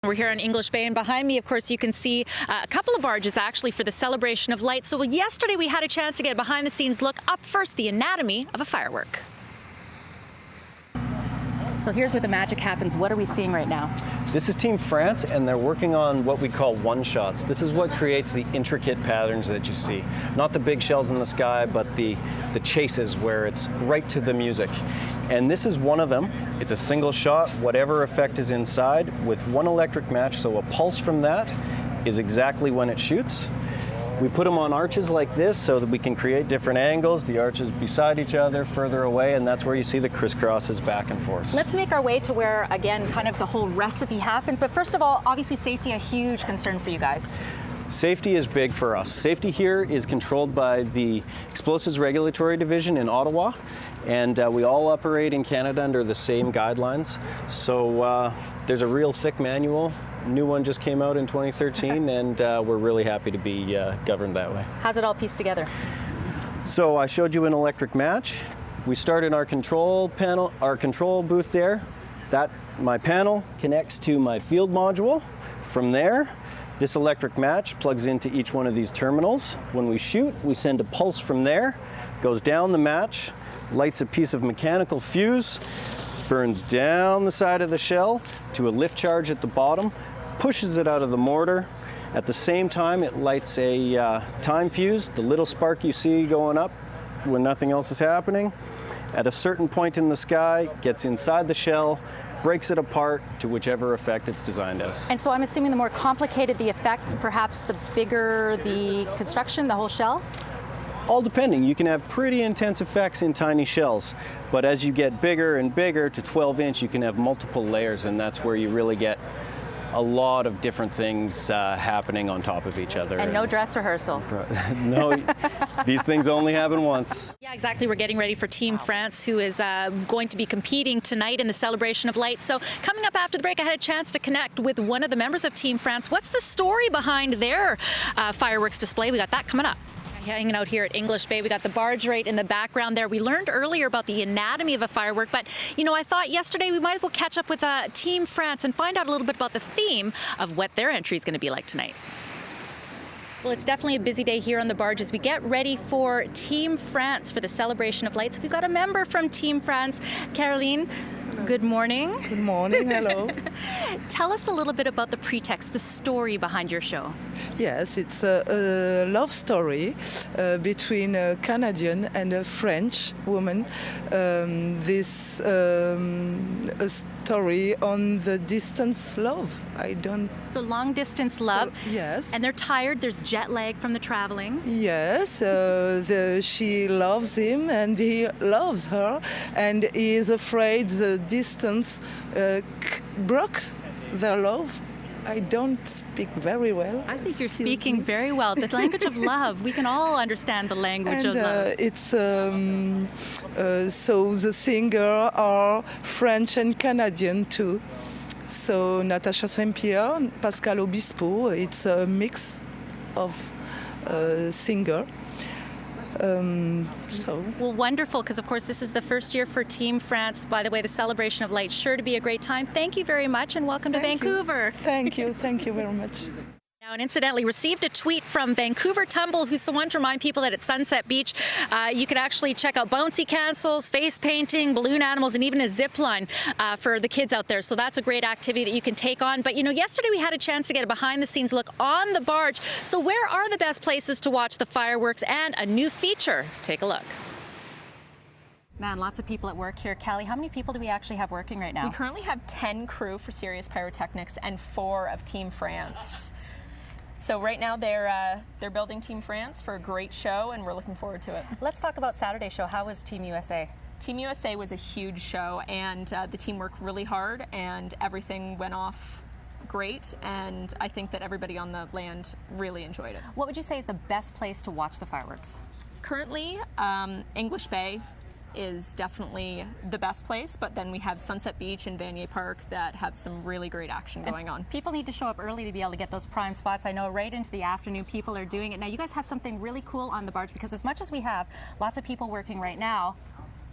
We're here on English Bay, and behind me, of course, you can see a couple of barges actually for the celebration of lights. So yesterday we had a chance to get a behind-the-scenes look. Up first, the anatomy of a firework. So here's where the magic happens. What are we seeing right now? This is Team France, and they're working on what we call one-shots. This is what creates the intricate patterns that you see. Not the big shells in the sky, but the chases where it's right to the music. And this is one of them. It's a single shot, whatever effect is inside, with one electric match, so a pulse from that is exactly when it shoots. We put them on arches like this so that we can create different angles, the arches beside each other, further away, and that's where you see the crisscrosses back and forth. Let's make our way to where, again, kind of the whole recipe happens. But first of all, obviously safety, a huge concern for you guys. Safety is big for us. Safety here is controlled by the Explosives Regulatory Division in Ottawa, and we all operate in Canada under the same guidelines. So there's a real thick manual. New one just came out in 2013, and we're really happy to be governed that way. How's it all pieced together? So I showed you an electric match. We started our control panel, our control booth there. My panel connects to my field module. From there, this electric match plugs into each one of these terminals. When we shoot, we send a pulse from there, goes down the match, lights a piece of mechanical fuse, burns down the side of the shell to a lift charge at the bottom, pushes it out of the mortar. At the same time, it lights a time fuse, the little spark you see going up when nothing else is happening. At a certain point in the sky, gets inside the shell, breaks it apart to whichever effect it's designed as. And so I'm assuming the more complicated the effect, perhaps the bigger the construction, the whole shell? All depending. You can have pretty intense effects in tiny shells, but as you get bigger and bigger to 12-inch, you can have multiple layers, and that's where you really get a lot of different things happening on top of each other. And no dress rehearsal. No, these things only happen once. Yeah, exactly. We're getting ready for Team France, who is going to be competing tonight in the celebration of lights. So coming up after the break, I had a chance to connect with one of the members of Team France. What's the story behind their fireworks display? We got that coming up. Hanging out here at English Bay. We got the barge right in the background there. We learned earlier about the anatomy of a firework, but you know, I thought yesterday we might as well catch up with Team France and find out a little bit about the theme of what their entry is going to be like tonight. Well, it's definitely a busy day here on the barge as we get ready for Team France for the celebration of lights. We've got a member from Team France, Caroline. Good morning. Good morning, hello. Tell us a little bit about the pretext, the story behind your show. Yes, it's a love story between a Canadian and a French woman. This a story on the distance love. So long distance love. So, yes. And they're tired. There's jet lag from the traveling. Yes, she loves him and he loves her, and he is afraid the distance broke their love. I don't speak very well. I think you're speaking very well. The language of love. We can all understand the language of love. It's so the singer are French and Canadian too. So Natasha Saint-Pierre, Pascal Obispo. It's a mix of singer. Well, wonderful, because of course this is the first year for Team France. By the way, the celebration of lights sure to be a great time. Thank you very much, and welcome to Vancouver. Thank you very much. Now, and incidentally, received a tweet from Vancouver Tumble, who's the one to remind people that at Sunset Beach, you can actually check out bouncy castles, face painting, balloon animals, and even a zip line for the kids out there. So that's a great activity that you can take on. But, you know, yesterday we had a chance to get a behind-the-scenes look on the barge. So where are the best places to watch the fireworks and a new feature? Take a look. Man, lots of people at work here. Callie, how many people do we actually have working right now? We currently have 10 crew for Serious Pyrotechnics and 4 of Team France. So right now they're building Team France for a great show, and we're looking forward to it. Let's talk about Saturday's show. How was Team USA? Team USA was a huge show, and the team worked really hard, and everything went off great, and I think that everybody on the land really enjoyed it. What would you say is the best place to watch the fireworks? Currently, English Bay is definitely the best place, but then we have Sunset Beach and Vanier Park that have some really great action going on. People need to show up early to be able to get those prime spots. I know right into the afternoon people are doing it. Now you guys have something really cool on the barge, because as much as we have lots of people working right now,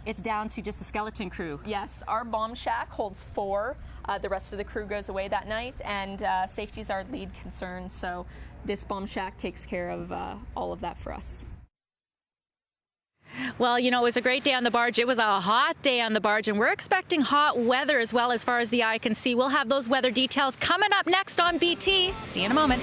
it's down to just a skeleton crew. Yes, our bomb shack holds 4 The rest of the crew goes away that night, and safety is our lead concern. So this bomb shack takes care of all of that for us. Well, you know, it was a great day on the barge. It was a hot day on the barge, and we're expecting hot weather as well as far as the eye can see. We'll have those weather details coming up next on BT. See you in a moment.